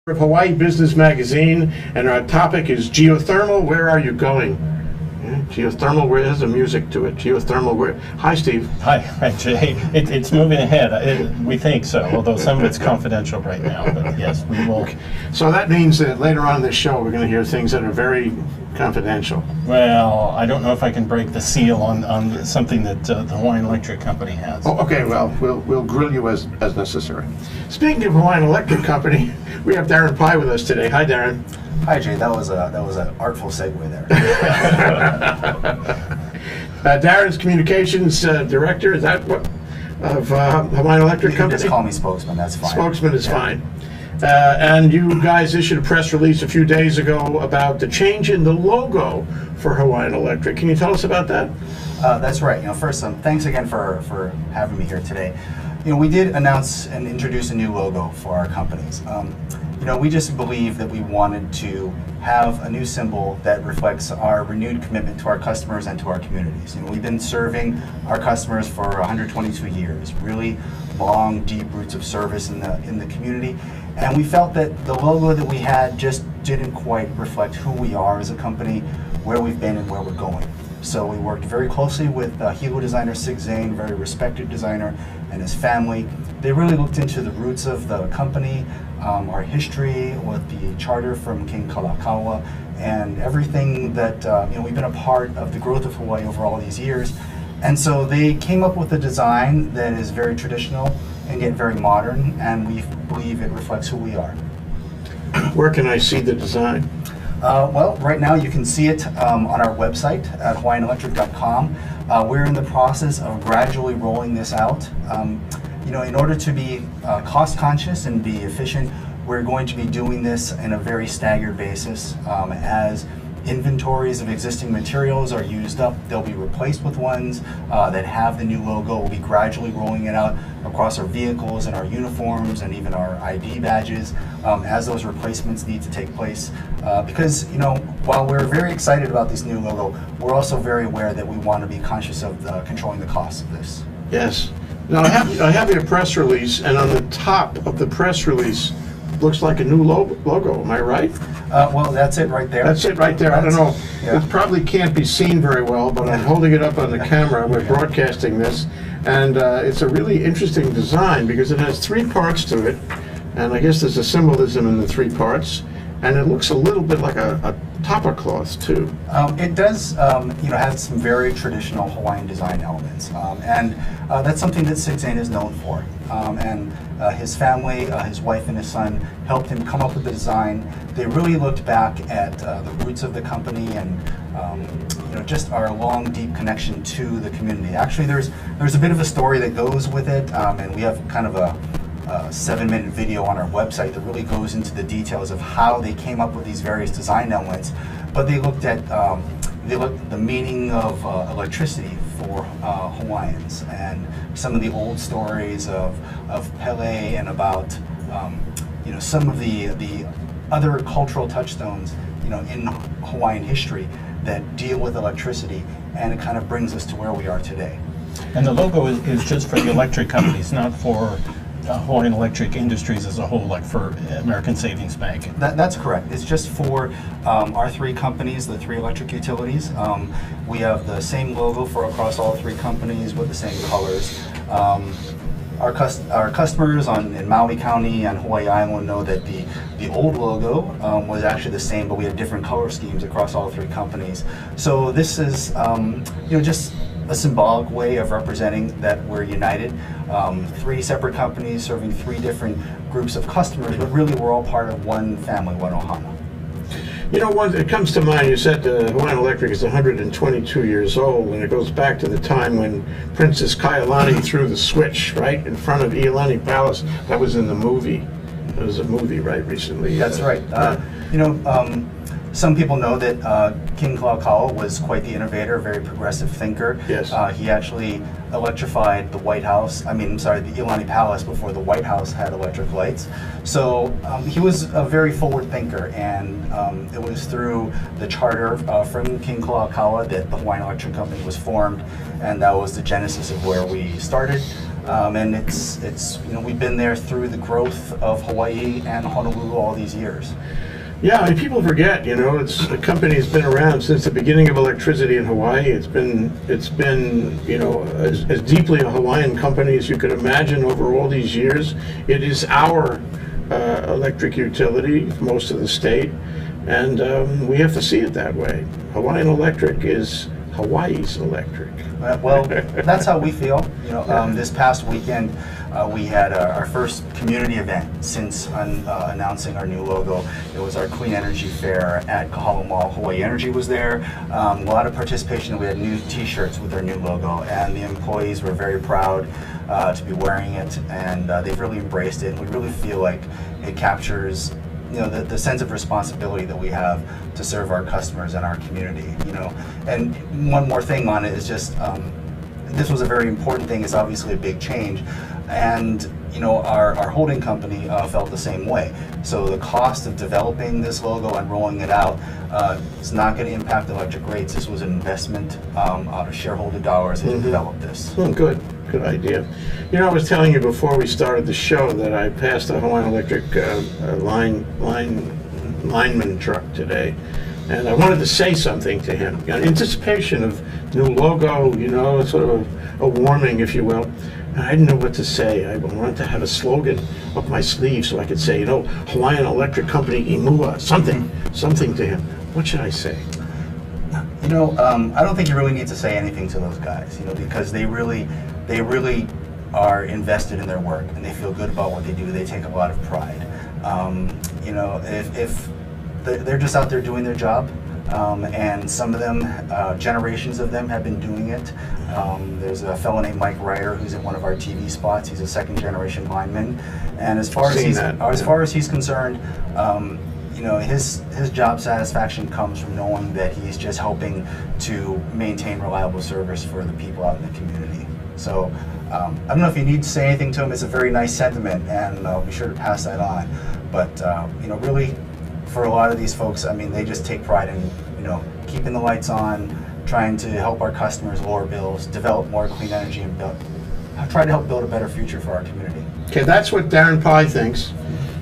Of Hawaii Business Magazine, and our topic is geothermal. Where are you going? Yeah, geothermal. Where there's a music to it. Geothermal. Where? Hi, Steve. Hi, Jay. It's moving ahead. We think so, although some of it's confidential right now. But yes, we will. Okay. So that means that later on in this show, we're going to hear things that are very confidential. Well, I don't know if I can break the seal on something that the Hawaiian Electric Company has. Oh, okay. Well, we'll grill you as necessary. Speaking of Hawaiian Electric Company, we have Darren Pye with us today. Hi, Darren. Hi, Jay. That was an artful segue there. Darren's communications director. Is that what of Hawaiian Electric You can Company? just call me spokesman. That's fine. Spokesman is fine. And you guys issued a press release a few days ago about the change in the logo for Hawaiian Electric. Can you tell us about that? That's right. First, thanks again for having me here today. We did announce and introduce a new logo for our companies. We just believe that we wanted to have a new symbol that reflects our renewed commitment to our customers and to our communities. We've been serving our customers for 122 years, really long, deep roots of service in the community. And we felt that the logo that we had just didn't quite reflect who we are as a company, where we've been and where we're going. So we worked very closely with Hilo designer Sig Zane, very respected designer, and his family. They really looked into the roots of the company, our history with the charter from King Kalakaua, and everything that we've been a part of the growth of Hawaii over all these years. And so they came up with a design that is very traditional and yet very modern, and we believe it reflects who we are. Where can I see the design? Well, right now you can see it on our website at hawaiianelectric.com. We're in the process of gradually rolling this out. In order to be cost conscious and be efficient, we're going to be doing this in a very staggered basis. As inventories of existing materials are used up, they'll be replaced with ones that have the new logo. We'll be gradually rolling it out across our vehicles and our uniforms and even our ID badges as those replacements need to take place. Because while we're very excited about this new logo, we're also very aware that we want to be conscious of controlling the costs of this. Yes. Now I have your press release, and on the top of the press release looks like a new logo. Am I right? Well, that's it right there. That's it right there. I don't know. Yeah. It probably can't be seen very well, but I'm holding it up on the camera. We're broadcasting this, and it's a really interesting design because it has three parts to it, and I guess there's a symbolism in the three parts, and it looks a little bit like a topper cloth too. It does, have some very traditional Hawaiian design elements, and that's something that Sig Zane is known for. And his family, his wife and his son, helped him come up with the design. They really looked back at the roots of the company and just our long, deep connection to the community. Actually, there's a bit of a story that goes with it, and we have kind of a 7-minute video on our website that really goes into the details of how they came up with these various design elements. But they looked at the meaning of electricity for Hawaiians and some of the old stories of Pele and about some of the other cultural touchstones in Hawaiian history that deal with electricity, and it kind of brings us to where we are today. And the logo is just for the electric companies, not for Hawaiian Electric Industries as a whole, like for American Savings Bank. That's correct. It's just for our three companies, the three electric utilities. We have the same logo for across all three companies with the same colors. Our customers in Maui County and Hawaii Island know that the old logo was actually the same, but we had different color schemes across all three companies. So this is just a symbolic way of representing that we're united. Three separate companies serving three different groups of customers, but really we're all part of one family, one ohana. It comes to mind, you said Hawaiian Electric is 122 years old, and it goes back to the time when Princess Kailani threw the switch, right, in front of Iolani Palace. That was in the movie. It was a movie, right, recently. That's right. some people know that King Kalakaua was quite the innovator, a very progressive thinker. Yes. He actually electrified the White House, the Iolani Palace before the White House had electric lights. So he was a very forward thinker, and it was through the charter from King Kalakaua that the Hawaiian Electric Company was formed, and that was the genesis of where we started. And it's we've been there through the growth of Hawaii and Honolulu all these years. Yeah, and people forget, the company's been around since the beginning of electricity in Hawaii. It's been as deeply a Hawaiian company as you could imagine over all these years. It is our electric utility, most of the state, and we have to see it that way. Hawaiian Electric is Hawaii's electric. Well, that's how we feel. This past weekend, we had our first community event since announcing our new logo. It was our Clean Energy Fair at Kahala Mall. Hawaii Energy was there. A lot of participation. We had new T-shirts with our new logo, and the employees were very proud to be wearing it, and they've really embraced it. We really feel like it captures the sense of responsibility that we have to serve our customers and our community. And one more thing on it is just this was a very important thing. It's obviously a big change, and our holding company felt the same way. So the cost of developing this logo and rolling it out is not going to impact electric rates. This was an investment out of shareholder dollars to develop this. Good idea. I was telling you before we started the show that I passed a Hawaiian Electric lineman truck today, and I wanted to say something to him in anticipation of new logo, sort of a warming, if you will. And I didn't know what to say. I wanted to have a slogan up my sleeve so I could say, Hawaiian Electric Company, Imua, something to him. What should I say? I don't think you really need to say anything to those guys, because they really are invested in their work, and they feel good about what they do. They take a lot of pride. If they're just out there doing their job, and some of them, generations of them, have been doing it. There's a fellow named Mike Ryder who's in one of our TV spots. He's a second-generation lineman, and as far as he's concerned, his job satisfaction comes from knowing that he's just helping to maintain reliable service for the people out in the community. So I don't know if you need to say anything to him. It's a very nice sentiment, and I'll be sure to pass that on. But really, for a lot of these folks, they just take pride in keeping the lights on, trying to help our customers lower bills, develop more clean energy, and try to help build a better future for our community. Okay, that's what Darren Pye thinks.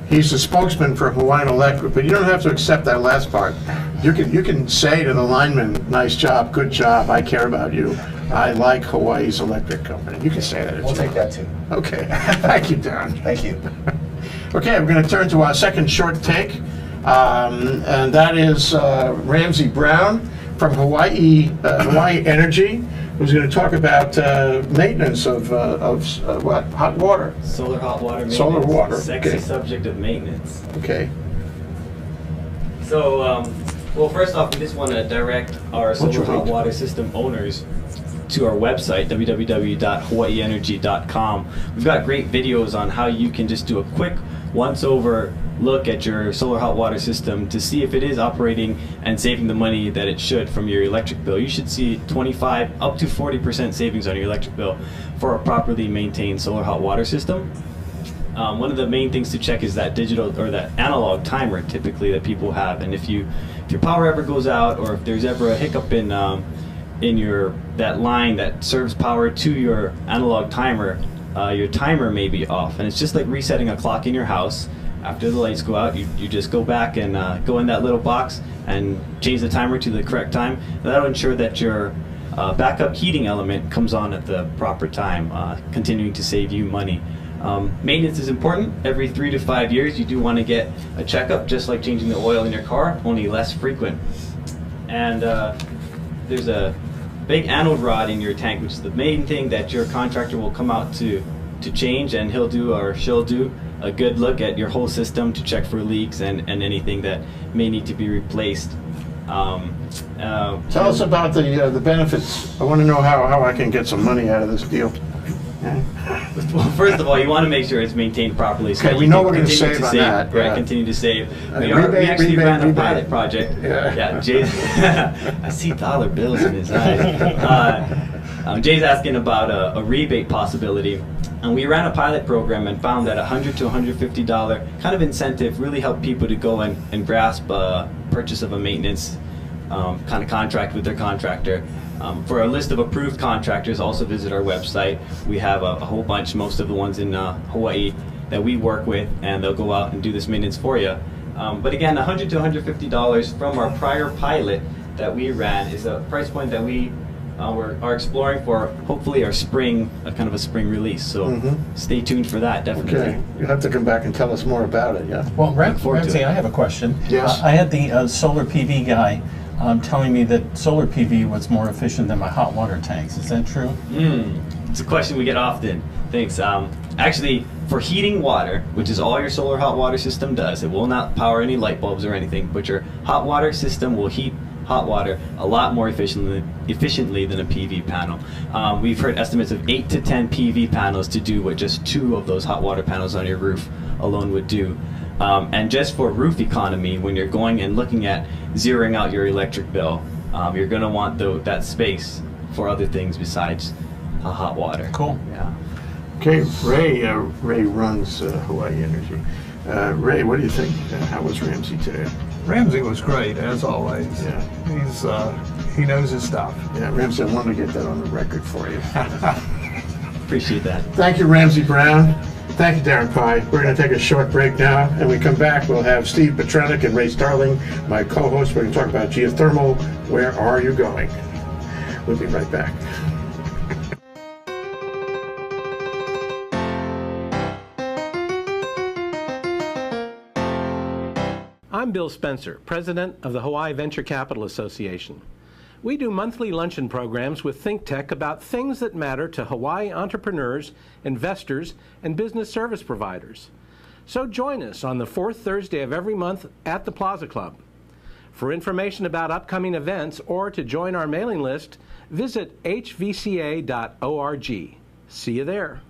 He's the spokesman for Hawaiian Electric, but you don't have to accept that last part. You can say to the lineman, nice job, good job, I care about you. I like Hawaii's Electric Company. You can say that. We'll take that too. Okay, thank you, Darren. Thank you. Okay, we're going to turn to our second short take, and that is Ramsey Brown from Hawaii Energy, who's going to talk about maintenance of what? Hot water. Solar hot water maintenance. Solar water. Sexy Okay. subject of maintenance. Okay. So, well, first off, we just want to direct our What's your solar hot weight? water system owners to our website, www.hawaiienergy.com. We've got great videos on how you can just do a quick once-over look at your solar hot water system to see if it is operating and saving the money that it should from your electric bill. You should see 25 up to 40% savings on your electric bill for a properly maintained solar hot water system. One of the main things to check is that digital or that analog timer typically that people have, and if your power ever goes out, or if there's ever a hiccup in that line that serves power to your analog timer, your timer may be off, and it's just like resetting a clock in your house. After the lights go out, you just go back and go in that little box and change the timer to the correct time. And that'll ensure that your backup heating element comes on at the proper time, continuing to save you money. Maintenance is important. Every 3 to 5 years you do want to get a checkup, just like changing the oil in your car, only less frequent. And there's a big anode rod in your tank, which is the main thing that your contractor will come out to change, and he'll do or she'll do a good look at your whole system to check for leaks and anything that may need to be replaced. Tell us about the benefits. I want to know how I can get some money out of this deal. Well, first of all, you want to make sure it's maintained properly. So Okay, that we you know can we're gonna continue save to on save, that, right? yeah. Continue to save. We Rebate, actually rebate, ran a rebate. pilot project. Yeah. Jay's. I see dollar bills in his eyes. Jay's asking about a rebate possibility. And we ran a pilot program and found that $100 to $150 kind of incentive really helped people to go and grasp purchase of a maintenance kind of contract with their contractor. For a list of approved contractors, also visit our website. We have a whole bunch, most of the ones in Hawaii that we work with, and they'll go out and do this maintenance for you. But again, $100 to $150 from our prior pilot that we ran is a price point that we are exploring for hopefully our spring, kind of a spring release. So stay tuned for that, definitely. Okay, you'll have to come back and tell us more about it, yeah. Well, forward to Ramsey, it. I have a question. Yes. I had the solar PV guy telling me that solar PV was more efficient than my hot water tanks. Is that true? It's a question we get often. Thanks. Actually, for heating water, which is all your solar hot water system does, it will not power any light bulbs or anything, but your hot water system will heat hot water a lot more efficiently than a PV panel. We've heard estimates of 8 to 10 PV panels to do what just 2 of those hot water panels on your roof alone would do. And just for roof economy, when you're going and looking at zeroing out your electric bill, you're going to want that space for other things besides hot water. Cool. Yeah. Okay, Ray runs Hawaii Energy. Ray, what do you think? How was Ramsey today? Ramsey was great, as always. Yeah. He knows his stuff. Yeah, Ramsey, I wanted to get that on the record for you. Appreciate that. Thank you, Ramsey Brown. Thank you, Darren Pye. We're going to take a short break now, and when we come back, we'll have Steve Petronic and Ray Starling, my co-hosts. We're going to talk about geothermal. Where are you going? We'll be right back. I'm Bill Spencer, President of the Hawaii Venture Capital Association. We do monthly luncheon programs with ThinkTech about things that matter to Hawaii entrepreneurs, investors, and business service providers. So join us on the 4th Thursday of every month at the Plaza Club. For information about upcoming events or to join our mailing list, visit hvca.org. See you there.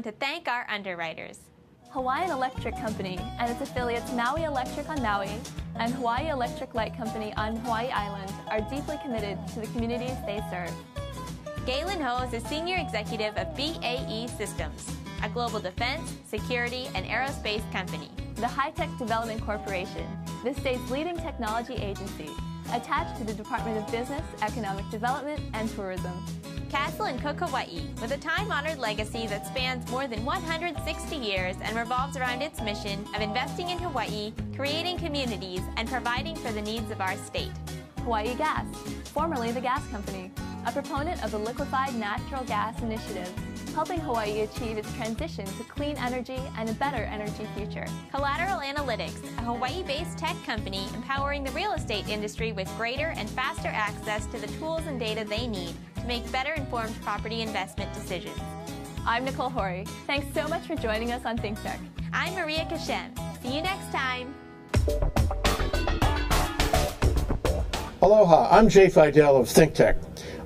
To thank our underwriters. Hawaiian Electric Company and its affiliates Maui Electric on Maui and Hawaii Electric Light Company on Hawaii Island are deeply committed to the communities they serve. Galen Ho is a senior executive of BAE Systems, a global defense, security, and aerospace company. The High Tech Development Corporation, the state's leading technology agency, attached to the Department of Business, Economic Development, and Tourism. Castle and Cook Hawaii, with a time-honored legacy that spans more than 160 years and revolves around its mission of investing in Hawaii, creating communities, and providing for the needs of our state. Hawaii Gas, formerly the Gas Company, a proponent of the Liquefied Natural Gas Initiative, helping Hawaii achieve its transition to clean energy and a better energy future. Collateral Analytics, a Hawaii-based tech company empowering the real estate industry with greater and faster access to the tools and data they need to make better informed property investment decisions. I'm Nicole Horry. Thanks so much for joining us on ThinkTech. I'm Maria Kashem. See you next time. Aloha, I'm Jay Fidel of ThinkTech.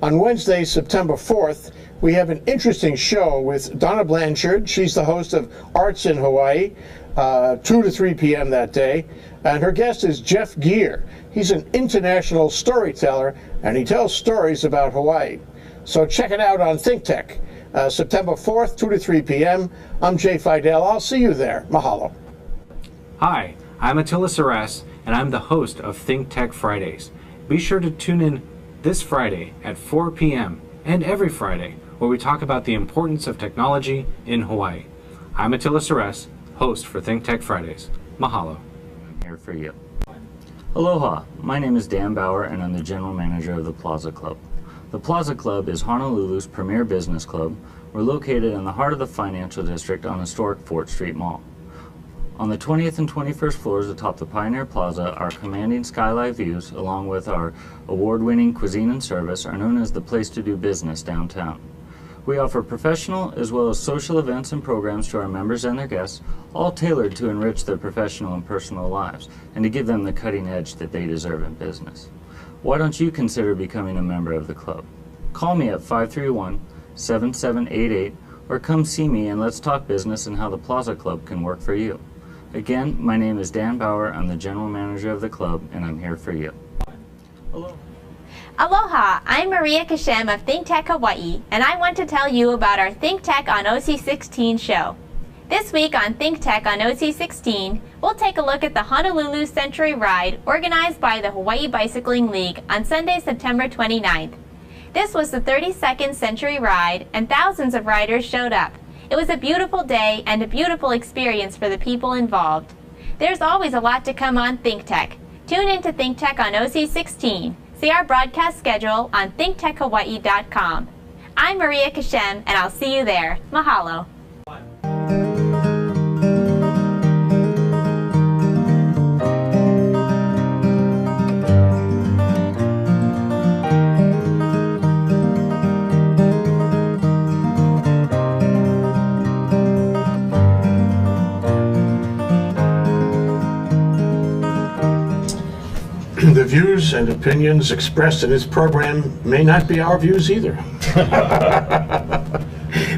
On Wednesday, September 4th, we have an interesting show with Donna Blanchard. She's the host of Arts in Hawaii, 2 to 3 p.m. that day. And her guest is Jeff Geer. He's an international storyteller, and he tells stories about Hawaii. So check it out on ThinkTech, September 4th, 2 to 3 p.m. I'm Jay Fidel. I'll see you there. Mahalo. Hi, I'm Attila Saras, and I'm the host of ThinkTech Fridays. Be sure to tune in this Friday at 4 p.m. and every Friday, where we talk about the importance of technology in Hawaii. I'm Attila Saras, host for ThinkTech Fridays. Mahalo. Here for you. Aloha, my name is Dan Bauer and I'm the general manager of the Plaza Club. The Plaza Club is Honolulu's premier business club. We're located in the heart of the financial district on historic Fort Street Mall. On the 20th and 21st floors atop the Pioneer Plaza, our commanding skyline views, along with our award-winning cuisine and service, are known as the place to do business downtown. We offer professional as well as social events and programs to our members and their guests, all tailored to enrich their professional and personal lives and to give them the cutting edge that they deserve in business. Why don't you consider becoming a member of the club? Call me at 531-7788 or come see me and let's talk business and how the Plaza Club can work for you. Again, my name is Dan Bauer. I'm the general manager of the club and I'm here for you. Hello. Aloha, I'm Maria Kashem of ThinkTech Hawaii, and I want to tell you about our ThinkTech on OC16 show. This week on ThinkTech on OC16, we'll take a look at the Honolulu Century Ride organized by the Hawaii Bicycling League on Sunday, September 29th. This was the 32nd Century Ride, and thousands of riders showed up. It was a beautiful day and a beautiful experience for the people involved. There's always a lot to come on ThinkTech. Tune in to ThinkTech on OC16. See our broadcast schedule on thinktechhawaii.com. I'm Maria Kashem, and I'll see you there. Mahalo. The views and opinions expressed in this program may not be our views either.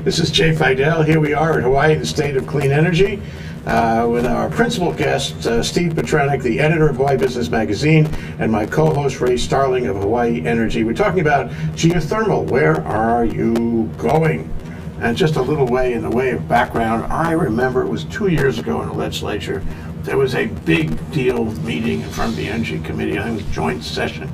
This is Jay Fidel. Here we are in Hawaii, the state of clean energy, with our principal guest, Steve Petranek, the editor of Hawaii Business Magazine, and my co-host, Ray Starling of Hawaii Energy. We're talking about geothermal. Where are you going? And just a little way in the way of background, I remember it was 2 years ago in the legislature. There was a big deal meeting in front of the Energy Committee. I think it was joint session.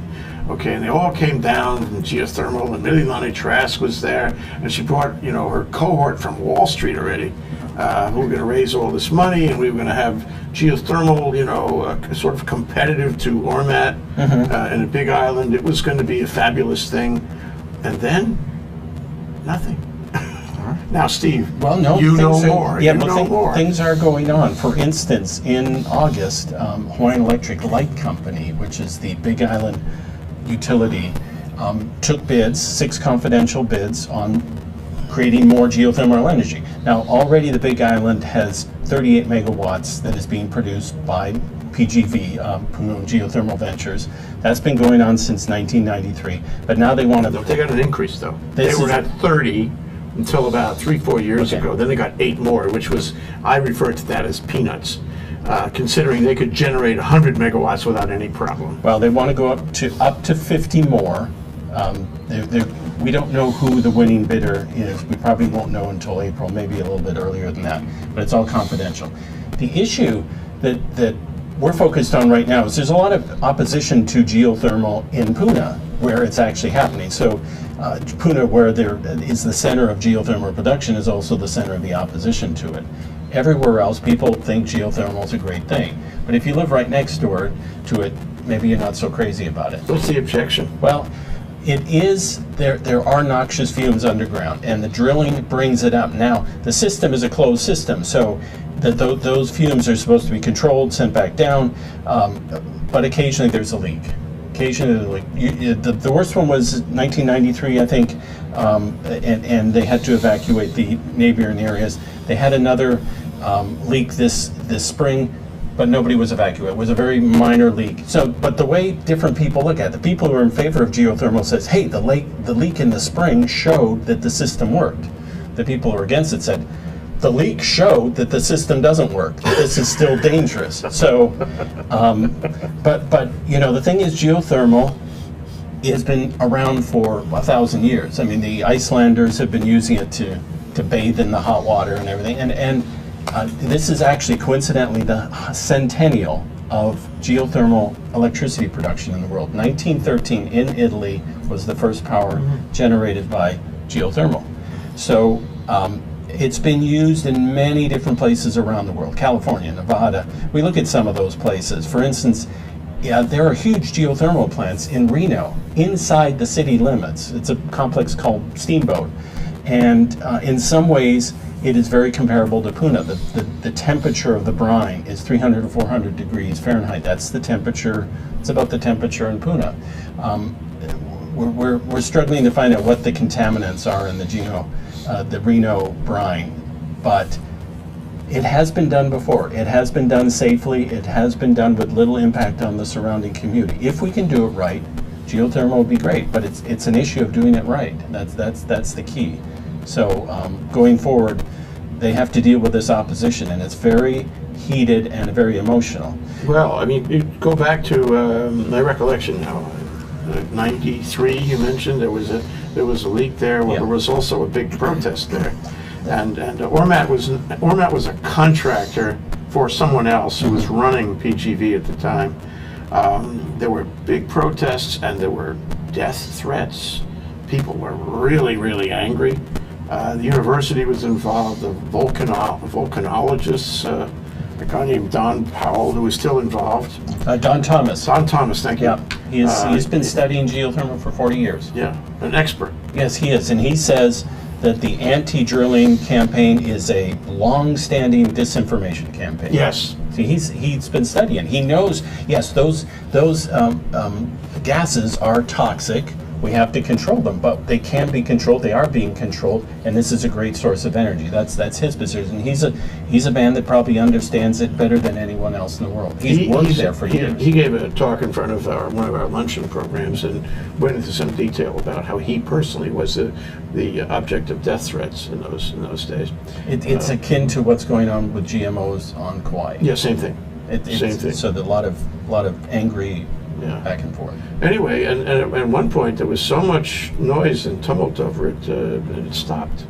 Okay, and they all came down from geothermal, and Mililani Trask was there, and she brought, her cohort from Wall Street already, who were going to raise all this money, and we were going to have geothermal, sort of competitive to Ormat in a big island. It was going to be a fabulous thing, and then nothing. Now, Steve, you know more. Yeah, you know more. Things are going on. For instance, in August, Hawaiian Electric Light Company, which is the Big Island utility, took bids, 6 confidential bids, on creating more geothermal energy. Now, already the Big Island has 38 megawatts that is being produced by PGV, Puna Geothermal Ventures. That's been going on since 1993, but now they want to... They got an increase, though. They were at 30 until about 3-4 years ago. Then they got 8 more, which was, I refer to that as peanuts, considering they could generate 100 megawatts without any problem. Well, they want to go up to 50 more. We don't know who the winning bidder is. We probably won't know until April, maybe a little bit earlier than that, but it's all confidential. The issue that we're focused on right now is there's a lot of opposition to geothermal in Puna, where it's actually happening. So Puna, where there is the center of geothermal production, is also the center of the opposition to it. Everywhere else, people think geothermal is a great thing. But if you live right next door to it, maybe you're not so crazy about it. What's the objection? Well, it is, there are noxious fumes underground, and the drilling brings it up. Now, the system is a closed system, so those fumes are supposed to be controlled, sent back down, but occasionally there's a leak. Occasionally, the worst one was 1993, I think, and they had to evacuate the neighboring areas. They had another leak this spring, but nobody was evacuated. It was a very minor leak. So, but the way different people look at it, the people who are in favor of geothermal says, hey, the leak in the spring showed that the system worked. The people who are against it said, the leak showed that the system doesn't work, that this is still dangerous. So, but the thing is, geothermal has been around for 1,000 years. I mean, the Icelanders have been using it to bathe in the hot water and everything. And this is actually coincidentally the centennial of geothermal electricity production in the world. 1913 in Italy was the first power generated by geothermal. So it's been used in many different places around the world. California, Nevada. We look at some of those places. For instance, there are huge geothermal plants in Reno, inside the city limits. It's a complex called Steamboat. And in some ways, it is very comparable to Puna. The temperature of the brine is 300 to 400 degrees Fahrenheit. That's the temperature. It's about the temperature in Puna. We're struggling to find out what the contaminants are in the the Reno brine, but it has been done before. It has been done safely. It has been done with little impact on the surrounding community. If we can do it right, geothermal would be great, but it's an issue of doing it right. That's the key. So going forward, they have to deal with this opposition, and it's very heated and very emotional. Well, I mean, you go back to my recollection now. 93, you mentioned there was a leak there. Well, Yeah. there was also a big protest there, and Ormat was a contractor for someone else who was running PGV at the time. There were big protests and there were death threats. People were really, really angry. The university was involved. The volcanologists, a guy named Don Powell, who was still involved. Don Thomas. Don Thomas, thank you. Yeah, he's been studying geothermal for 40 years. Yeah, an expert. Yes, he is, and he says that the anti-drilling campaign is a long-standing disinformation campaign. Yes. See, he's been studying. He knows. Yes, those gases are toxic. We have to control them, but they can be controlled. They are being controlled, and this is a great source of energy. That's his position. He's a man that probably understands it better than anyone else in the world. He's worked there for years. He gave a talk in front of one of our luncheon programs and went into some detail about how he personally was the object of death threats in those days. It's akin to what's going on with GMOs on Kauai. Yeah, same thing. Same thing. So a lot of angry. Yeah. Back and forth. Anyway, and at one point there was so much noise and tumult over it that it stopped.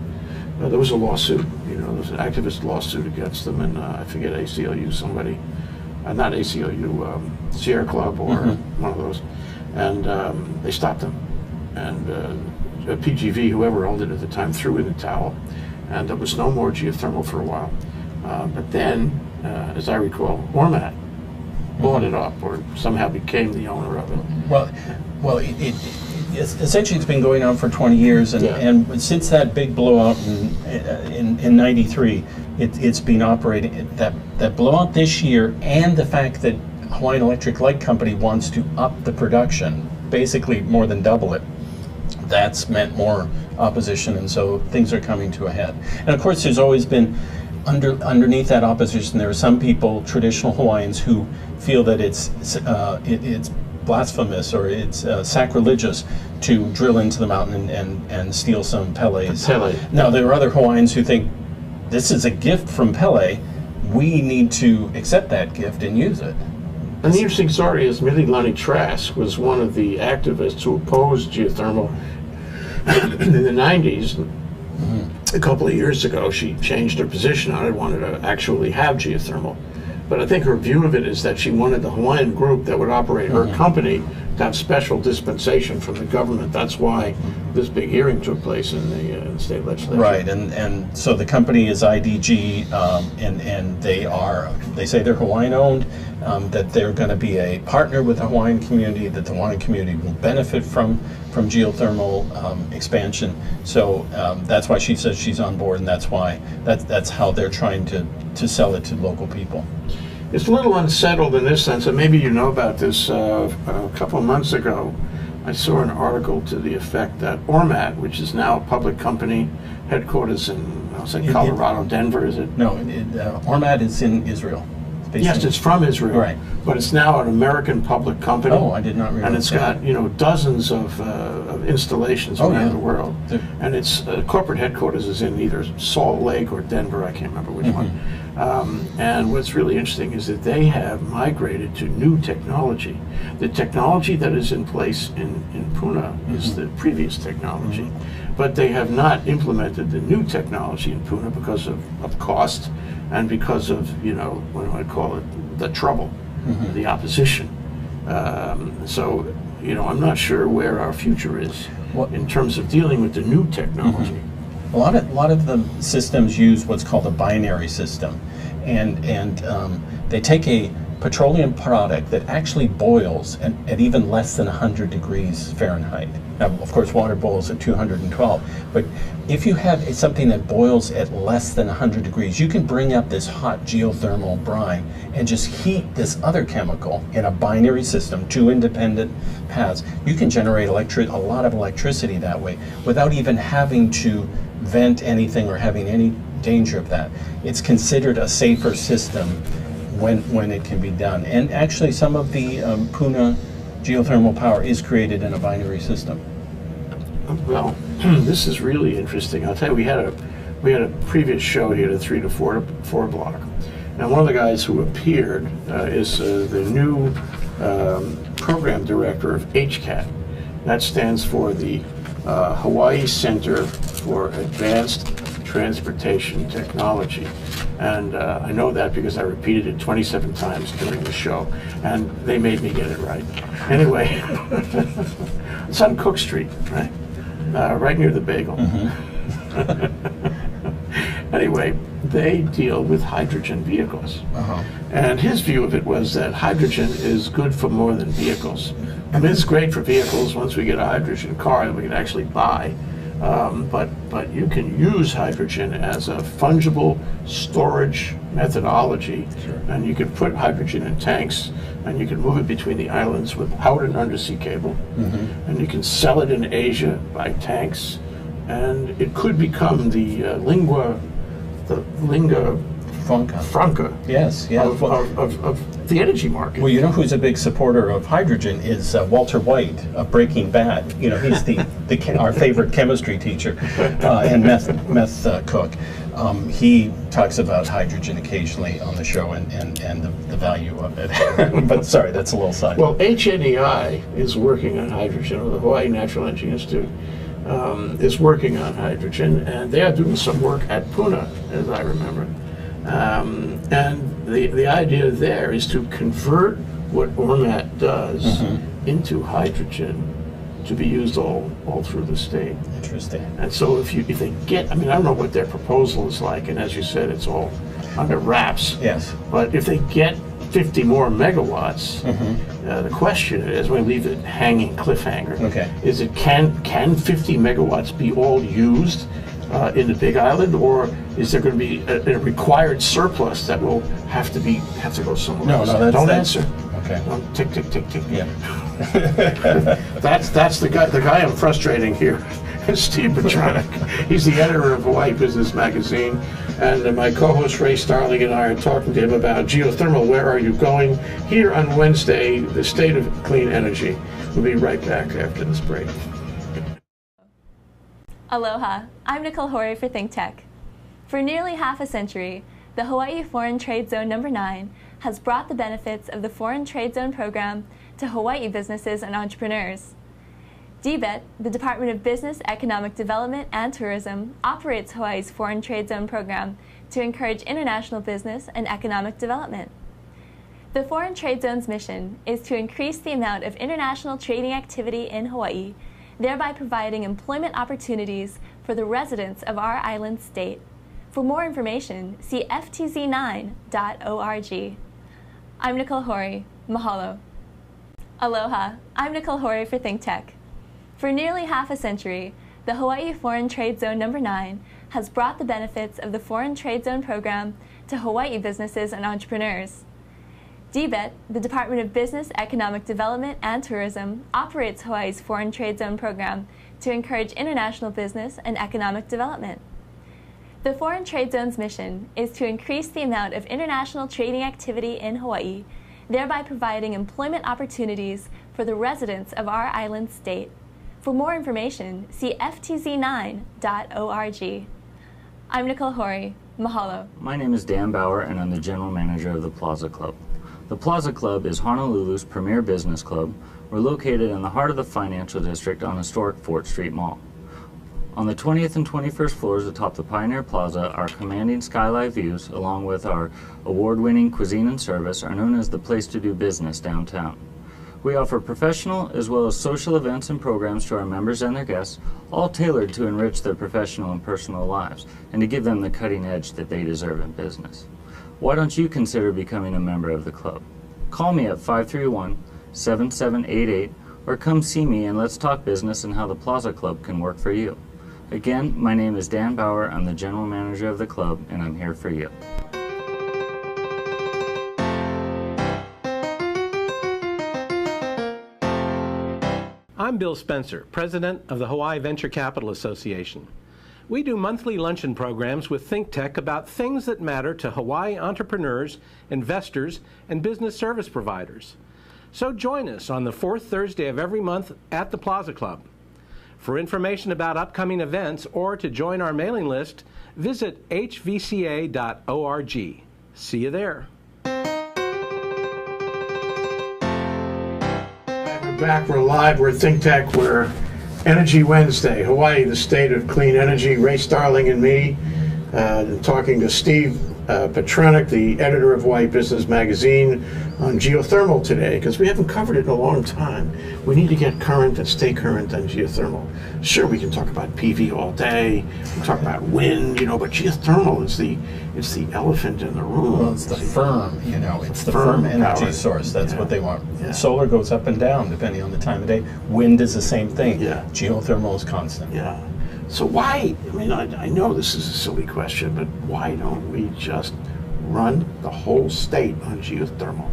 There was a lawsuit, there was an activist lawsuit against them, and I forget ACLU, somebody, not ACLU, Sierra Club or one of those, and they stopped them. And PGV, whoever owned it at the time, threw in the towel, and there was no more geothermal for a while. But then, as I recall, Ormat bought it up or somehow became the owner of it. Well, essentially it's been going on for 20 years, and since that big blowout in 93, it's been operating. That blowout this year, and the fact that Hawaiian Electric Light Company wants to up the production, basically more than double it, that's meant more opposition, and so things are coming to a head. And of course there's always been underneath that opposition, there are some people, traditional Hawaiians, who feel that it's blasphemous or it's sacrilegious to drill into the mountain and steal some Pele's. Now, there are other Hawaiians who think this is a gift from Pele. We need to accept that gift and use it. And the interesting story is Mililani Trask was one of the activists who opposed geothermal in the 90s. A couple of years ago, she changed her position on it, wanted to actually have geothermal. But I think her view of it is that she wanted the Hawaiian group that would operate her company to have special dispensation from the government. That's why this big hearing took place in the state legislature. Right, and so the company is IDG, and they say they're Hawaiian owned, that they're going to be a partner with the Hawaiian community, that the Hawaiian community will benefit from geothermal expansion. So that's why she says she's on board, and that's how they're trying to sell it to local people. It's a little unsettled in this sense, and maybe you know about this. A couple of months ago, I saw an article to the effect that Ormat, which is now a public company, headquarters in, I'll say Colorado, Denver, is it? No, Ormat is in Israel. Yes, it's from Israel, right? But it's now an American public company. Oh, I did not realize. And it's got dozens of installations around the world. And its corporate headquarters is in either Salt Lake or Denver. I can't remember which one. And what's really interesting is that they have migrated to new technology. The technology that is in place in Puna is the previous technology, but they have not implemented the new technology in Puna because of cost and because of, what do I call it, the trouble, the opposition. So, I'm not sure where our future is in terms of dealing with the new technology. A lot of the systems use what's called a binary system, and they take a petroleum product that actually boils at even less than 100 degrees Fahrenheit. Now, of course, water boils at 212, but if you have something that boils at less than 100 degrees, you can bring up this hot geothermal brine and just heat this other chemical in a binary system, two independent paths. You can generate a lot of electricity that way without even having to prevent anything or having any danger of that. It's considered a safer system when it can be done. And actually some of the Puna geothermal power is created in a binary system. Well, this is really interesting. I'll tell you, we had a previous show here, the 3 to 4 block, and one of the guys who appeared is the new program director of HCAT. That stands for the Hawaii Center for Advanced Transportation Technology. And I know that because I repeated it 27 times during the show, and they made me get it right. Anyway, it's on Cook Street, right? Right near the bagel. Anyway, they deal with hydrogen vehicles. And his view of it was that hydrogen is good for more than vehicles. I mean, it's great for vehicles once we get a hydrogen car that we can actually buy. But you can use hydrogen as a fungible storage methodology, and you can put hydrogen in tanks, and you can move it between the islands without an undersea cable, and you can sell it in Asia by tanks, and it could become the lingua franca Yes, yes. of the energy market. Well, you know who's a big supporter of hydrogen is Walter White of Breaking Bad. You know, he's our favorite chemistry teacher and meth cook. He talks about hydrogen occasionally on the show and the value of it. But sorry, that's a little side. Well, HNEI is working on hydrogen, or the Hawaii Natural Energy Institute is working on hydrogen, and they are doing some work at Puna, as I remember. And the idea there is to convert what ORMAT does into hydrogen to be used all through the state. Interesting. And so if they get, I mean, I don't know what their proposal is like, and as you said, it's all under wraps. Yes. But if they get 50 more megawatts, the question is, we leave it hanging cliffhanger. Okay. Is it can 50 megawatts be all used in the Big Island, or is there going to be a required surplus that will have to go somewhere else? No, Don't answer. Okay. Tick, tick, tick, tick. Yeah. That's the guy I'm frustrating here. Steve Petronic. He's the editor of Hawaii Business Magazine, and my co-host Ray Starling and I are talking to him about geothermal. Where are you going? Here on Wednesday, the state of clean energy. We'll be right back after this break. Aloha, I'm Nicole Horry for ThinkTech. For nearly half a century, the Hawaii Foreign Trade Zone No. 9 has brought the benefits of the Foreign Trade Zone program to Hawaii businesses and entrepreneurs. DBET, the Department of Business, Economic Development and Tourism, operates Hawaii's Foreign Trade Zone program to encourage international business and economic development. The Foreign Trade Zone's mission is to increase the amount of international trading activity in Hawaii, thereby providing employment opportunities for the residents of our island state. For more information, see ftz9.org. I'm Nicole Horry. Mahalo. Aloha, I'm Nicole Horry for ThinkTech. For nearly half a century, the Hawaii Foreign Trade Zone No. 9 has brought the benefits of the Foreign Trade Zone program to Hawaii businesses and entrepreneurs. DBET, the Department of Business, Economic Development and Tourism, operates Hawaii's Foreign Trade Zone program to encourage international business and economic development. The Foreign Trade Zone's mission is to increase the amount of international trading activity in Hawaii, thereby providing employment opportunities for the residents of our island state. For more information, see ftz9.org. I'm Nicole Horry. Mahalo. My name is Dan Bauer, and I'm the General Manager of the Plaza Club. The Plaza Club is Honolulu's premier business club. We're located in the heart of the financial district on historic Fort Street Mall. On the 20th and 21st floors atop the Pioneer Plaza, our commanding skyline views, along with our award-winning cuisine and service, are known as the place to do business downtown. We offer professional as well as social events and programs to our members and their guests, all tailored to enrich their professional and personal lives and to give them the cutting edge that they deserve in business. Why don't you consider becoming a member of the club? Call me at 531-7788 or come see me and let's talk business and how the Plaza Club can work for you. Again, my name is Dan Bauer. I'm the General Manager of the club, and I'm here for you. I'm Bill Spencer, President of the Hawaii Venture Capital Association. We do monthly luncheon programs with ThinkTech about things that matter to Hawaii entrepreneurs, investors, and business service providers. So join us on the fourth Thursday of every month at the Plaza Club. For information about upcoming events or to join our mailing list, visit hvca.org. See you there. We're back, we're live, we're ThinkTech, we're Energy Wednesday, Hawaii, the state of clean energy. Ray Starling and me talking to Steve Petronic, the editor of Hawaii Business Magazine, on geothermal today, because we haven't covered it in a long time. We need to get current and stay current on geothermal. Sure, we can talk about PV all day, we can talk about wind, but geothermal is the elephant in the room. Well, it's the firm, it's the firm energy power source. That's what they want. Yeah. Solar goes up and down depending on the time of day. Wind is the same thing. Yeah. Geothermal is constant. Yeah. So why, I know this is a silly question, but why don't we just run the whole state on geothermal?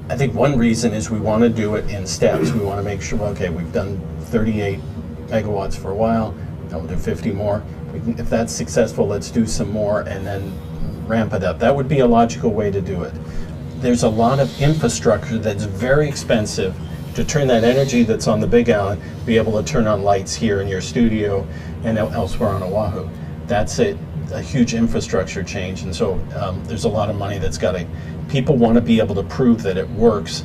I think one reason is we want to do it in steps. We want to make sure, okay, we've done 38 megawatts for a while, now we'll do 50 more. If that's successful, let's do some more and then ramp it up. That would be a logical way to do it. There's a lot of infrastructure that's very expensive to turn that energy that's on the Big Island, be able to turn on lights here in your studio and elsewhere on Oahu. That's a huge infrastructure change, and so there's a lot of money that's got to, people want to be able to prove that it works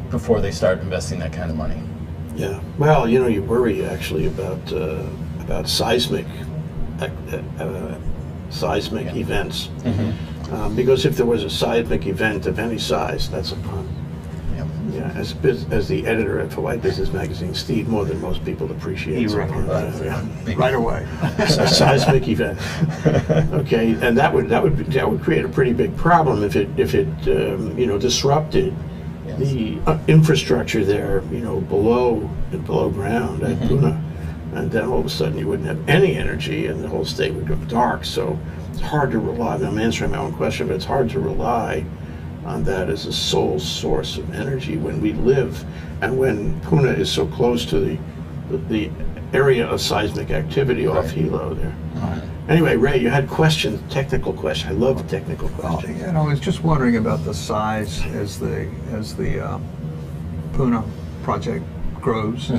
before they start investing that kind of money. Yeah, well, you worry actually about seismic events, because if there was a seismic event of any size, that's a pun. Yeah, as the editor of Hawaii Business Magazine, Steve, more than most people appreciate. Right away. A seismic event. Okay, and that would create a pretty big problem if it disrupted the infrastructure there, below ground at Puna, and then all of a sudden you wouldn't have any energy, and the whole state would go dark. So it's hard to rely. I'm answering my own question, but it's hard to rely on that as a sole source of energy when we live, and when Puna is so close to the area of seismic activity off Hilo there. Right. Anyway, Ray, you had questions, technical question. I love technical questions. I was just wondering about the size as the Puna project grows.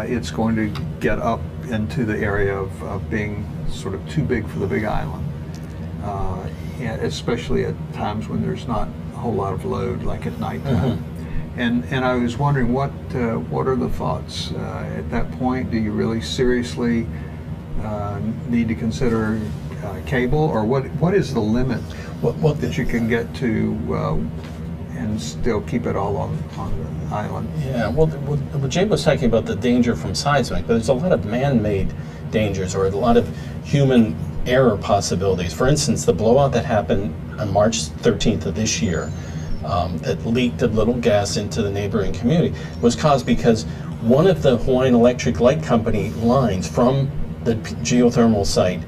It's going to get up into the area of being sort of too big for the Big Island, especially at times when there's not a whole lot of load, like at nighttime. And I was wondering what are the thoughts at that point? Do you really seriously need to consider cable, or what is the limit that you can get to and still keep it all on the island? Yeah, well, Jay was talking about the danger from seismic, but there's a lot of man-made dangers or a lot of human error possibilities. For instance, the blowout that happened on March 13th of this year that leaked a little gas into the neighboring community was caused because one of the Hawaiian Electric Light Company lines from the geothermal site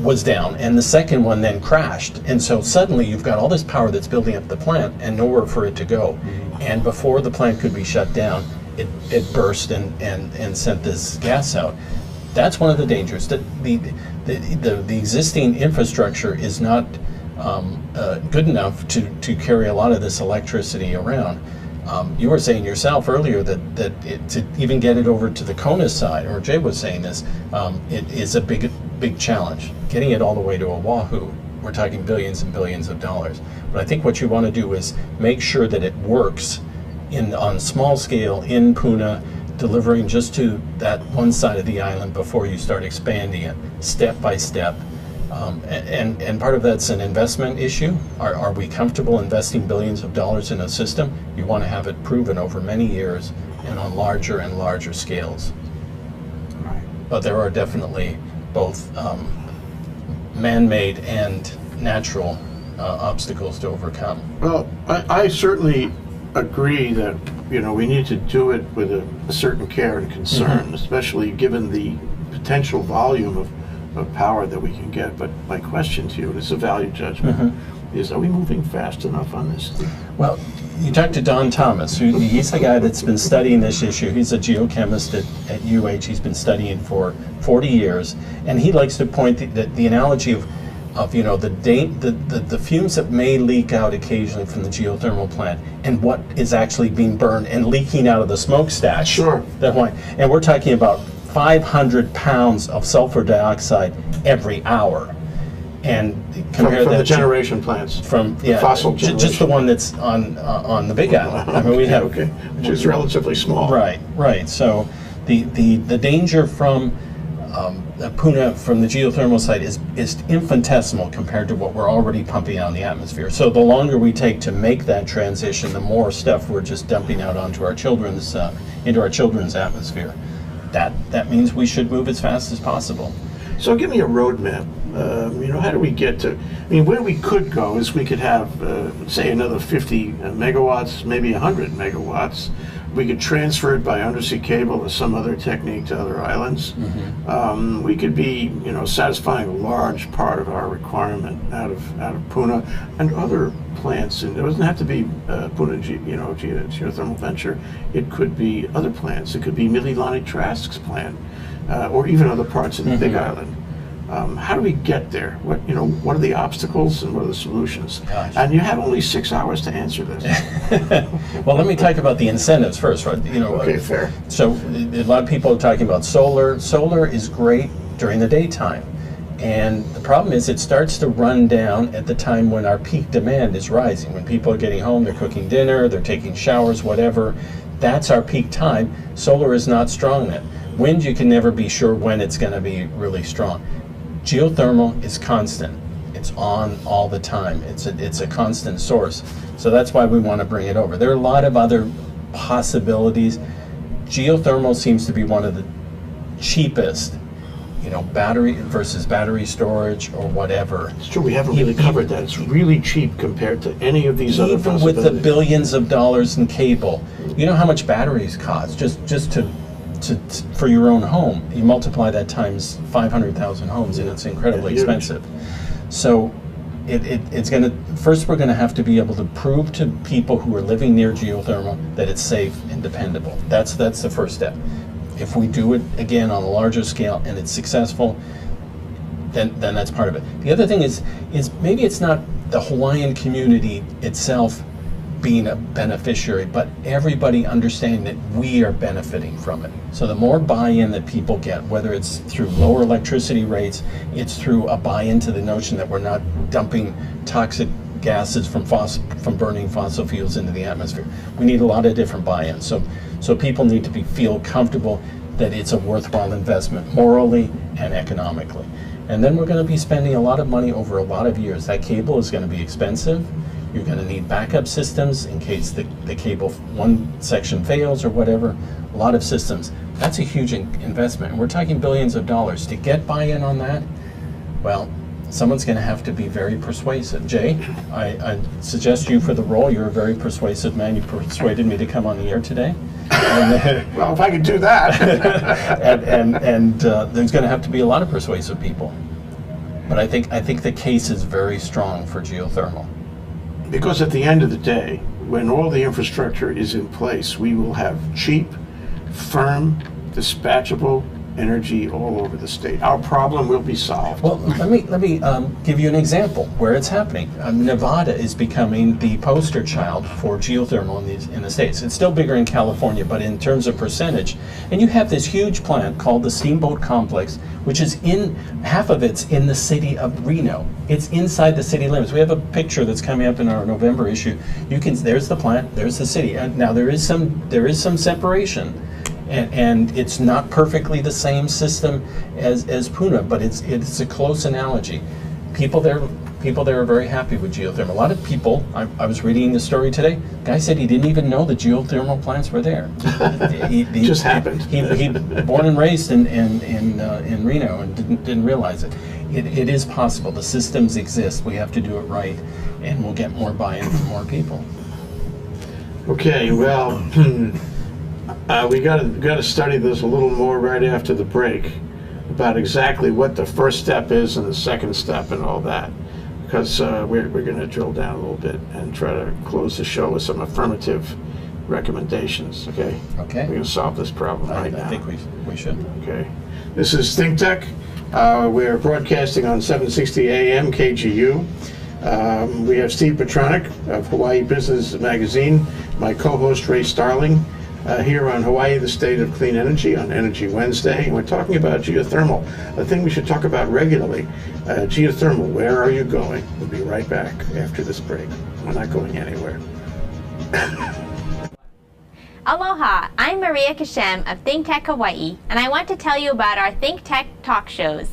was down, and the second one then crashed. And so suddenly you've got all this power that's building up the plant and nowhere for it to go. And before the plant could be shut down, it burst and sent this gas out. That's one of the dangers. The existing infrastructure is not good enough to carry a lot of this electricity around. You were saying yourself earlier that to even get it over to the Kona side, or Jay was saying this, it is a big challenge. Getting it all the way to Oahu, we're talking billions and billions of dollars. But I think what you want to do is make sure that it works on small scale in Puna, delivering just to that one side of the island before you start expanding it step by step. And part of that's an investment issue. Are we comfortable investing billions of dollars in a system? You want to have it proven over many years and on larger and larger scales. Right. But there are definitely both man-made and natural obstacles to overcome. Well, I certainly agree that we need to do it with a certain care and concern, especially given the potential volume of power that we can get. But my question to you, and it's a value judgment, Are we moving fast enough on this? Well, you talked to Don Thomas, he's the guy that's been studying this issue. He's a geochemist at UH. He's been studying for 40 years, and he likes to point the analogy of the fumes that may leak out occasionally from the geothermal plant, and what is actually being burned and leaking out of the smokestack. Sure. And we're talking about 500 pounds of sulfur dioxide every hour. And compare from that the generation plants, from fossil generation. just the one that's on the Big Island. I mean, we have which is relatively small. Right. So the danger from Puna from the geothermal site is infinitesimal compared to what we're already pumping out in the atmosphere. So the longer we take to make that transition, the more stuff we're just dumping out onto our children's into our children's atmosphere. That means we should move as fast as possible. So give me a roadmap. How do we get to? I mean, where we could go is we could have, say, another 50 megawatts, maybe 100 megawatts. We could transfer it by undersea cable or some other technique to other islands. Mm-hmm. We could be, satisfying a large part of our requirement out of Puna and other plants. And it doesn't have to be Puna, geothermal venture. It could be other plants. It could be Mililani Trask's plant, or even other parts of the Big Island. How do we get there? What are the obstacles and what are the solutions? Gosh. And you have only 6 hours to answer this. Well, let me talk about the incentives first, right? Okay, fair. So a lot of people are talking about solar. Solar is great during the daytime. And the problem is it starts to run down at the time when our peak demand is rising. When people are getting home, they're cooking dinner, they're taking showers, whatever. That's our peak time. Solar is not strong then. Wind, you can never be sure when it's going to be really strong. Geothermal is constant. It's on all the time. It's a constant source. So that's why we want to bring it over. There are a lot of other possibilities. Geothermal seems to be one of the cheapest, battery versus battery storage or whatever. It's true, we haven't really covered that. It's really cheap compared to any of these other Even possibilities. with the billions of dollars in cable. You know how much batteries cost just to for your own home. You multiply that times 500,000 homes, and it's incredibly expensive. So it's going to, first we're going to have to be able to prove to people who are living near geothermal that it's safe and dependable. That's the first step. If we do it again on a larger scale and it's successful, then that's part of it. The other thing is maybe it's not the Hawaiian community itself being a beneficiary, but everybody understanding that we are benefiting from it. So the more buy-in that people get, whether it's through lower electricity rates, it's through a buy-in to the notion that we're not dumping toxic gases from burning fossil fuels into the atmosphere. We need a lot of different buy-ins. So people need to feel comfortable that it's a worthwhile investment morally and economically. And then we're going to be spending a lot of money over a lot of years. That cable is going to be expensive. You're going to need backup systems in case the cable, one section fails or whatever. A lot of systems. That's a huge investment. And we're talking billions of dollars. To get buy-in on that, well, someone's going to have to be very persuasive. Jay, I suggest you for the role. You're a very persuasive man. You persuaded me to come on the air today. Well, if I could do that. and there's going to have to be a lot of persuasive people. But I think the case is very strong for geothermal. Because at the end of the day, when all the infrastructure is in place, we will have cheap, firm, dispatchable energy all over the state. Our problem will be solved. Well, let me give you an example where it's happening. Nevada is becoming the poster child for geothermal in the states. It's still bigger in California, but in terms of percentage, and you have this huge plant called the Steamboat Complex, which is half of it's in the city of Reno. It's inside the city limits. We have a picture that's coming up in our November issue. There's the plant, there's the city. And now there is some separation. And it's not perfectly the same system as Puna, but it's a close analogy. People there are very happy with geothermal. A lot of people, I was reading the story today, guy said he didn't even know the geothermal plants were there. He just happened. He born and raised in Reno and didn't realize it. It is possible. The systems exist. We have to do it right, and we'll get more buy-in from more people. Okay, well, we got to study this a little more right after the break about exactly what the first step is and the second step and all that. because we're going to drill down a little bit and try to close the show with some affirmative recommendations. Okay. Okay. We're going to solve this problem right now. I think we should. Okay. This is Think Tech. We're broadcasting on 760 AM KGU. We have Steve Petronic of Hawaii Business Magazine, my co-host Ray Starling, here on Hawaii, the State of Clean Energy, on Energy Wednesday. And we're talking about geothermal, a thing we should talk about regularly. Geothermal, where are you going? We'll be right back after this break. We're not going anywhere. Aloha, I'm Maria Kashem of Think Tech Hawaii, and I want to tell you about our Think Tech talk shows.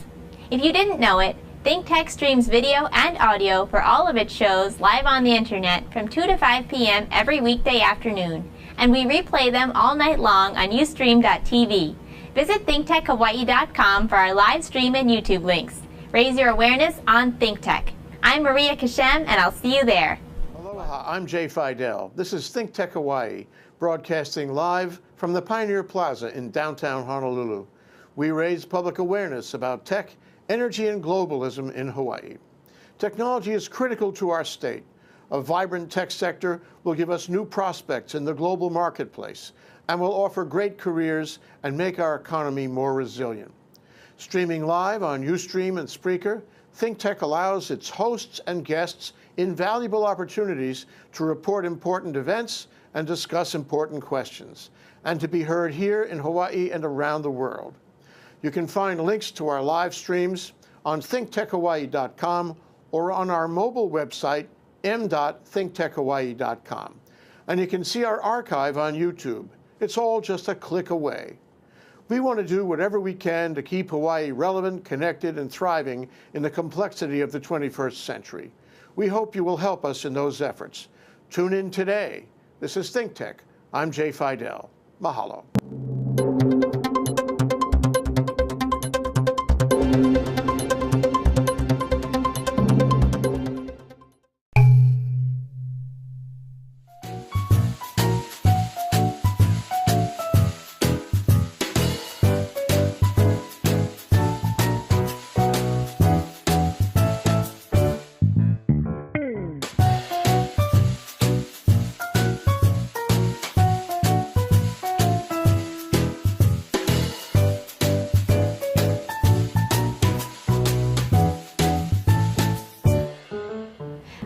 If you didn't know it, Think Tech streams video and audio for all of its shows live on the internet from 2 to 5 p.m. every weekday afternoon, and we replay them all night long on ustream.tv. Visit thinktechhawaii.com for our live stream and YouTube links. Raise your awareness on Think Tech. I'm Maria Kashem, and I'll see you there. Aloha, I'm Jay Fidel. This is Think Tech Hawaii, broadcasting live from the Pioneer Plaza in downtown Honolulu. We raise public awareness about tech, energy, and globalism in Hawaii. Technology is critical to our state. A vibrant tech sector will give us new prospects in the global marketplace and will offer great careers and make our economy more resilient. Streaming live on Ustream and Spreaker, Think Tech allows its hosts and guests invaluable opportunities to report important events and discuss important questions, and to be heard here in Hawaii and around the world. You can find links to our live streams on thinktechhawaii.com or on our mobile website, m.thinktechhawaii.com. And you can see our archive on YouTube. It's all just a click away. We want to do whatever we can to keep Hawaii relevant, connected, and thriving in the complexity of the 21st century. We hope you will help us in those efforts. Tune in today. This is Think Tech. I'm Jay Fidel. Mahalo.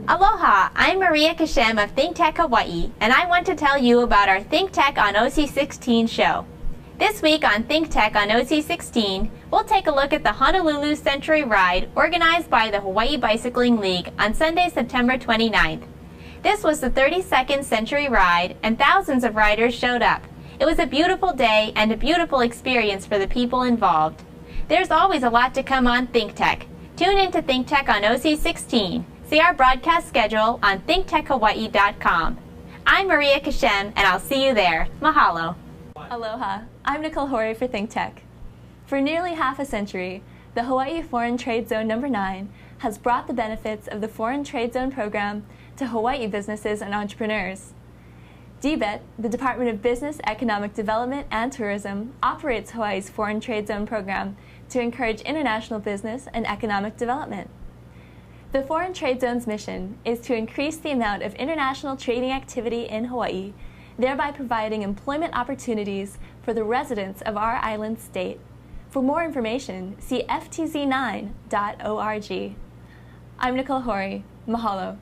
Aloha, I'm Maria Kashem of Think Tech Hawaii, and I want to tell you about our Think Tech on OC16 show. This week on Think Tech on OC16, we'll take a look at the Honolulu Century Ride organized by the Hawaii Bicycling League on Sunday, September 29th. This was the 32nd Century Ride, and thousands of riders showed up. It was a beautiful day and a beautiful experience for the people involved. There's always a lot to come on Think Tech. Tune in to Think Tech on OC16. See our broadcast schedule on thinktechhawaii.com. I'm Maria Kashem, and I'll see you there. Mahalo. Aloha, I'm Nicole Horry for Think Tech. For nearly half a century, the Hawaii Foreign Trade Zone No. 9 has brought the benefits of the Foreign Trade Zone program to Hawaii businesses and entrepreneurs. DBET, the Department of Business, Economic Development, and Tourism, operates Hawaii's Foreign Trade Zone program to encourage international business and economic development. The Foreign Trade Zone's mission is to increase the amount of international trading activity in Hawaii, thereby providing employment opportunities for the residents of our island state. For more information, see ftz9.org. I'm Nicole Horry. Mahalo.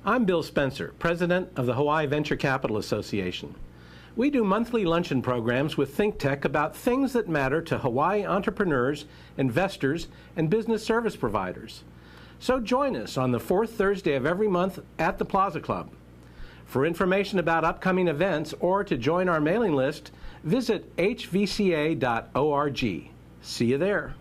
I'm Bill Spencer, President of the Hawaii Venture Capital Association. We do monthly luncheon programs with Think Tech about things that matter to Hawaii entrepreneurs, investors, and business service providers. So join us on the fourth Thursday of every month at the Plaza Club. For information about upcoming events or to join our mailing list, visit hvca.org. See you there.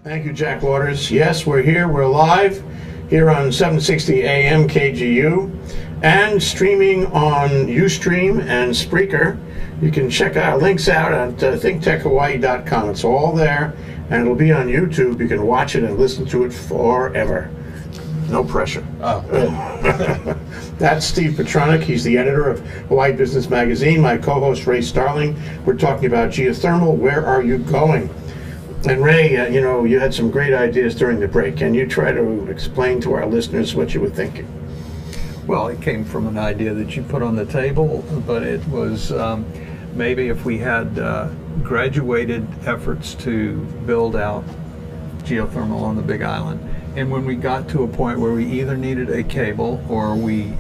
Thank you, Jack Waters. Yes, we're here. We're live here on 760 AM KGU. and streaming on Ustream and Spreaker. You can check our links out at thinktechhawaii.com. It's all there, and it'll be on YouTube. You can watch it and listen to it forever. No pressure. Oh. That's Steve Petronic. He's the editor of Hawaii Business Magazine. My co-host, Ray Starling. We're talking about geothermal. Where are you going? And Ray, you know, you had some great ideas during the break. Can you try to explain to our listeners what you were thinking? Well, it came from an idea that you put on the table, but it was maybe if we had graduated efforts to build out geothermal on the Big Island, and when we got to a point where we either needed a cable or we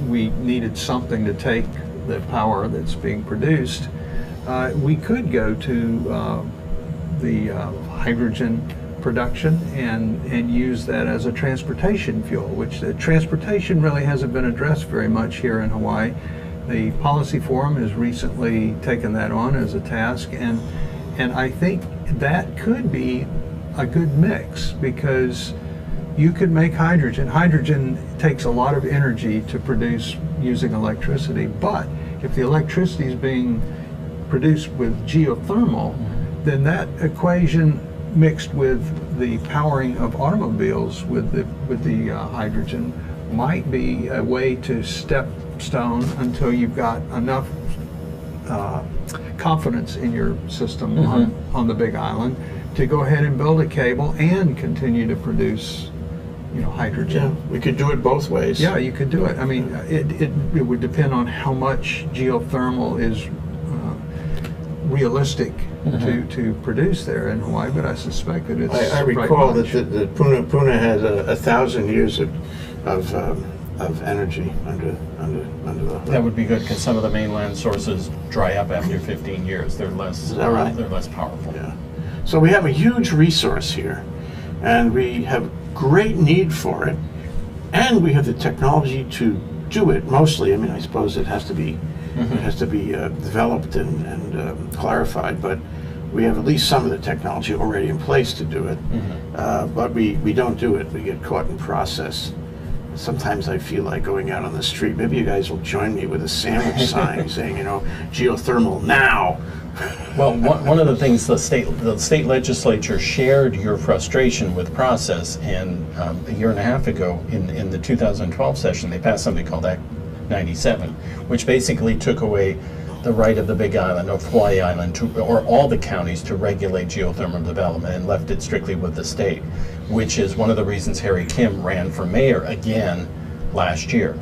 needed something to take the power that's being produced, we could go to the hydrogen production and use that as a transportation fuel, which the transportation really hasn't been addressed very much here in Hawaii. The Policy Forum has recently taken that on as a task, and I think that could be a good mix, because you could make hydrogen. Hydrogen takes a lot of energy to produce using electricity, but if the electricity is being produced with geothermal, then that equation mixed with the powering of automobiles with the hydrogen might be a way to stepstone until you've got enough confidence in your system on the Big Island to go ahead and build a cable and continue to produce, you know, hydrogen. Yeah, we could do it both ways. Yeah, you could do it. I mean, it would depend on how much geothermal is realistic to produce there in Hawaii, but I suspect that it's. I recall that Puna has 1,000 years of energy under the hood. That would be good, because some of the mainland sources dry up after 15 years. They're less. Is that right? They're less powerful. Yeah. So we have a huge resource here, and we have great need for it, and we have the technology to do it. Mostly, I mean, I suppose it has to be developed and clarified, but we have at least some of the technology already in place to do it. But we don't do it. We get caught in process. Sometimes I feel like going out on the street. Maybe you guys will join me with a sandwich sign saying, you know, geothermal now. Well, one of the things the state legislature shared your frustration with process, and a year and a half ago in the 2012 session, they passed something called Act 97, which basically took away the right of the Big Island, of Hawaii Island, or all the counties to regulate geothermal development, and left it strictly with the state, which is one of the reasons Harry Kim ran for mayor again last year.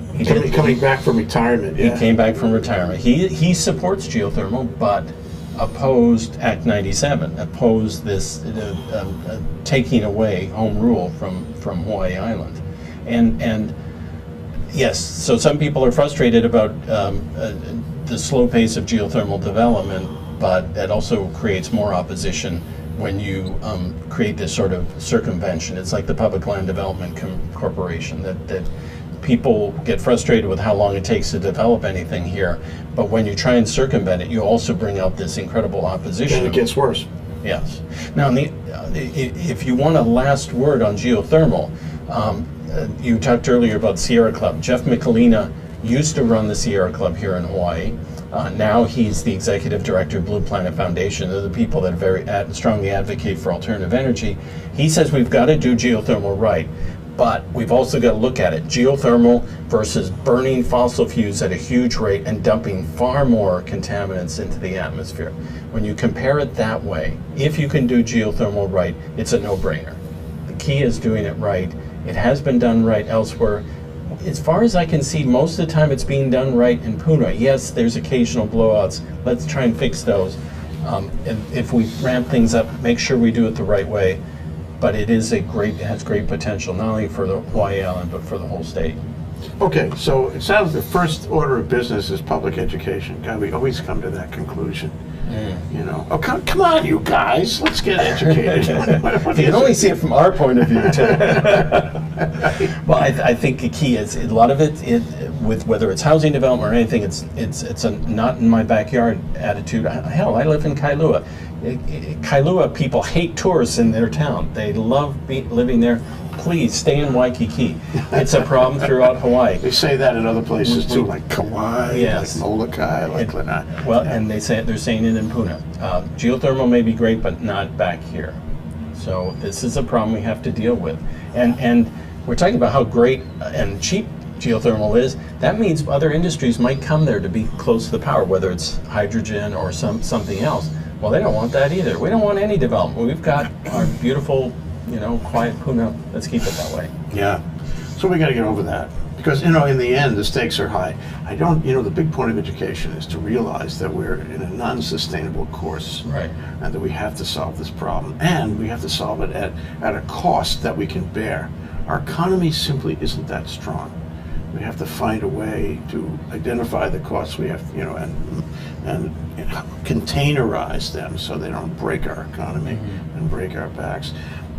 Coming back from retirement. Yeah. He came back from retirement. He supports geothermal, but opposed Act 97, opposed this taking away home rule from Hawaii Island, and yes, so some people are frustrated about the slow pace of geothermal development, but that also creates more opposition when you create this sort of circumvention. It's like the Public Land Development Corporation, that people get frustrated with how long it takes to develop anything here, but when you try and circumvent it, you also bring out this incredible opposition. And it gets worse. Yes. Now, if you want a last word on geothermal, you talked earlier about Sierra Club. Jeff Michelina used to run the Sierra Club here in Hawaii. Now he's the executive director of Blue Planet Foundation. They're the people that very strongly advocate for alternative energy. He says we've got to do geothermal right, but we've also got to look at it. Geothermal versus burning fossil fuels at a huge rate and dumping far more contaminants into the atmosphere. When you compare it that way, if you can do geothermal right, it's a no-brainer. The key is doing it right. It has been done right elsewhere. As far as I can see, most of the time it's being done right in Puna. Yes, there's occasional blowouts. Let's try and fix those. And if we ramp things up, make sure we do it the right way. But it has great potential, not only for the Hawaii Island, but for the whole state. Okay, so it sounds the first order of business is public education. God, we always come to that conclusion. You know, oh come on, you guys, let's get educated. You can only see it from our point of view, too. Well, I think the key is a lot of it. with whether it's housing development or anything, it's a not in my backyard attitude. Hell, I live in Kailua. Kailua people hate tourists in their town. They love living there. Please stay in Waikiki. It's a problem throughout Hawaii. They say that in other places too, like Kauai, yes, like Molokai, like Lanai. Well, and they're saying it in Puna. Geothermal may be great, but not back here. So this is a problem we have to deal with. And we're talking about how great and cheap geothermal is. That means other industries might come there to be close to the power, whether it's hydrogen or something else. Well, they don't want that either. We don't want any development. We've got our beautiful, quiet Puna. Let's keep it that way. Yeah. So we got to get over that. Because, in the end, the stakes are high. The big point of education is to realize that we're in a non-sustainable course. Right. And that we have to solve this problem. And we have to solve it at a cost that we can bear. Our economy simply isn't that strong. We have to find a way to identify the costs we have, and containerize them so they don't break our economy and break our backs.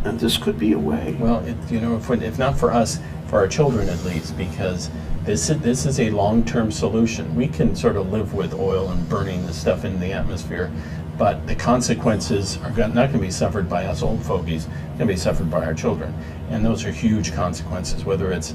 And this could be a way. Well, if not for us, for our children at least, because this is a long-term solution. We can sort of live with oil and burning the stuff in the atmosphere, but the consequences are not going to be suffered by us old fogies. They're going to be suffered by our children, and those are huge consequences. Whether it's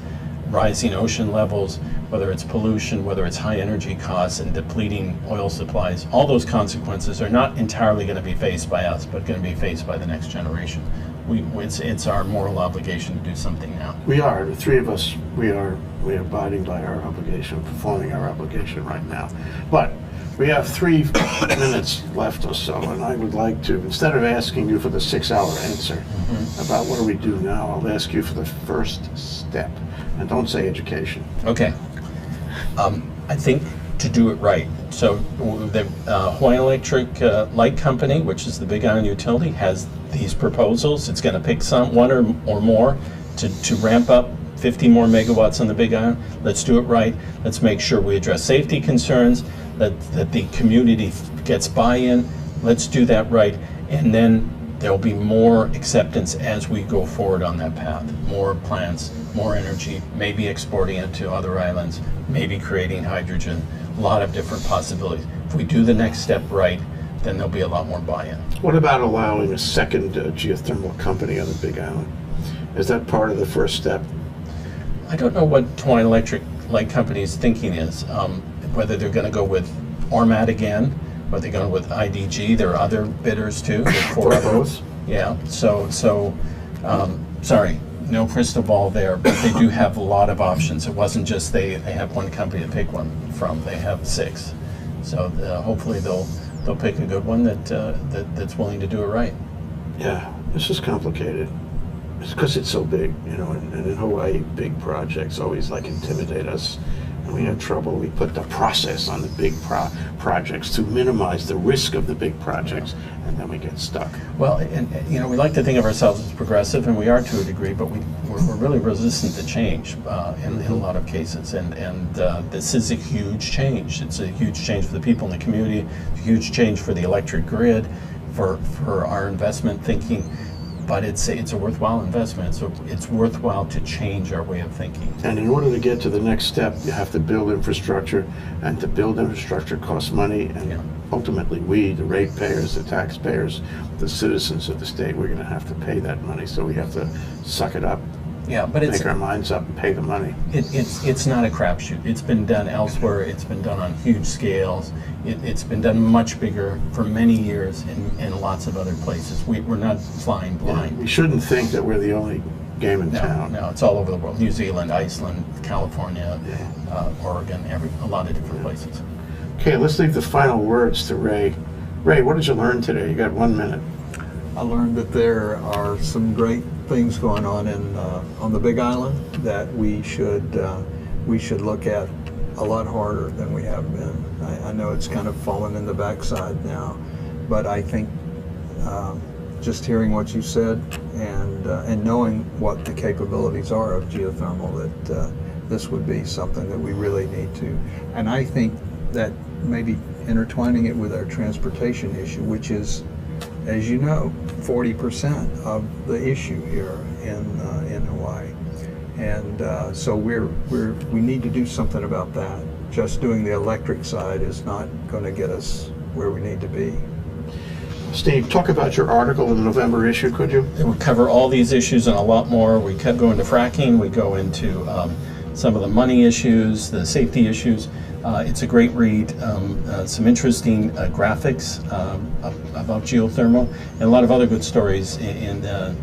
rising ocean levels, whether it's pollution, whether it's high energy costs and depleting oil supplies, all those consequences are not entirely going to be faced by us, but going to be faced by the next generation. It's our moral obligation to do something now. We are, the three of us, we are abiding by our obligation, performing our obligation right now. But we have 3 minutes left or so, and I would like to, instead of asking you for the 6-hour answer about what do we do now, I'll ask you for the first step. And don't say education. Okay. I think to do it right. So the Hawaiian Electric Light Company, which is the Big Island utility, has these proposals. It's going to pick one or more to ramp up 50 more megawatts on the Big Island. Let's do it right. Let's make sure we address safety concerns, that the community gets buy-in. Let's do that right. And then there'll be more acceptance as we go forward on that path. More plants, more energy, maybe exporting it to other islands, maybe creating hydrogen, a lot of different possibilities. If we do the next step right, then there'll be a lot more buy-in. What about allowing a second geothermal company on the Big Island? Is that part of the first step? I don't know what Hawaiian Electric Light Company's thinking is, whether they're going to go with ORMAT again, whether they're going with IDG. There are other bidders too. For both? Yeah, sorry, no crystal ball there, but they do have a lot of options. It wasn't just they have one company to pick one from, they have 6. So hopefully they'll pick a good one that's willing to do it right. Yeah, this is complicated. It's because it's so big, and in Hawaii, big projects always intimidate us. And we have trouble. We put the process on the big projects to minimize the risk of the big projects, and then we get stuck. Well, and we like to think of ourselves as progressive, and we are to a degree, but we're really resistant to change in a lot of cases. And this is a huge change. It's a huge change for the people in the community. It's a huge change for the electric grid, for our investment thinking. But it's a worthwhile investment, so it's worthwhile to change our way of thinking. And in order to get to the next step, you have to build infrastructure, and to build infrastructure costs money, and ultimately we, the ratepayers, the taxpayers, the citizens of the state, we're going to have to pay that money, so we have to suck it up. Yeah, but make our minds up and pay the money. It's not a crapshoot. It's been done elsewhere. It's been done on huge scales. It's been done much bigger for many years in lots of other places. We're not flying blind. Yeah, we shouldn't think that we're the only game in town. No, it's all over the world. New Zealand, Iceland, California, Oregon, a lot of different places. Okay, let's leave the final words to Ray. Ray, what did you learn today? You got 1 minute. I learned that there are some great things going on the Big Island that we should look at a lot harder than we have been. I know it's kind of fallen in the backside now, but I think just hearing what you said and knowing what the capabilities are of geothermal, that this would be something that we really need to. And I think that maybe intertwining it with our transportation issue, which is, as you know, 40% of the issue here in Hawaii. So we need to do something about that. Just doing the electric side is not going to get us where we need to be. Steve, talk about your article in the November issue, could you? It would cover all these issues and a lot more. We kept going to fracking. We go into some of the money issues, the safety issues. It's a great read. Some interesting graphics about geothermal, and a lot of other good stories in the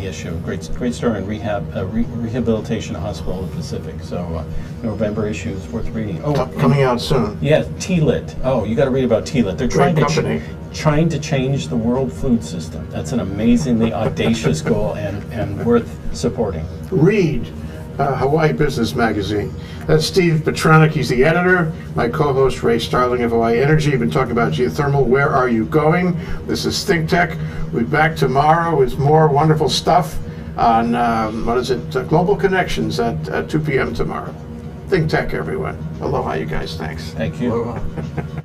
issue. Great story on rehabilitation hospital of the Pacific. So November issue is worth reading. Oh, coming out soon. Yeah, TLIT. Oh, you got to read about TLIT. They're trying to change the world food system. That's an amazingly audacious goal and worth supporting. Read Hawaii Business Magazine. That's Steve Petronic. He's the editor. My co-host Ray Starling of Hawaii Energy. We've been talking about geothermal. Where are you going? This is Think Tech. We'll be back tomorrow with more wonderful stuff on Global Connections at 2 p.m. tomorrow. Think Tech, everyone. Aloha, you guys. Thanks. Thank you. Aloha.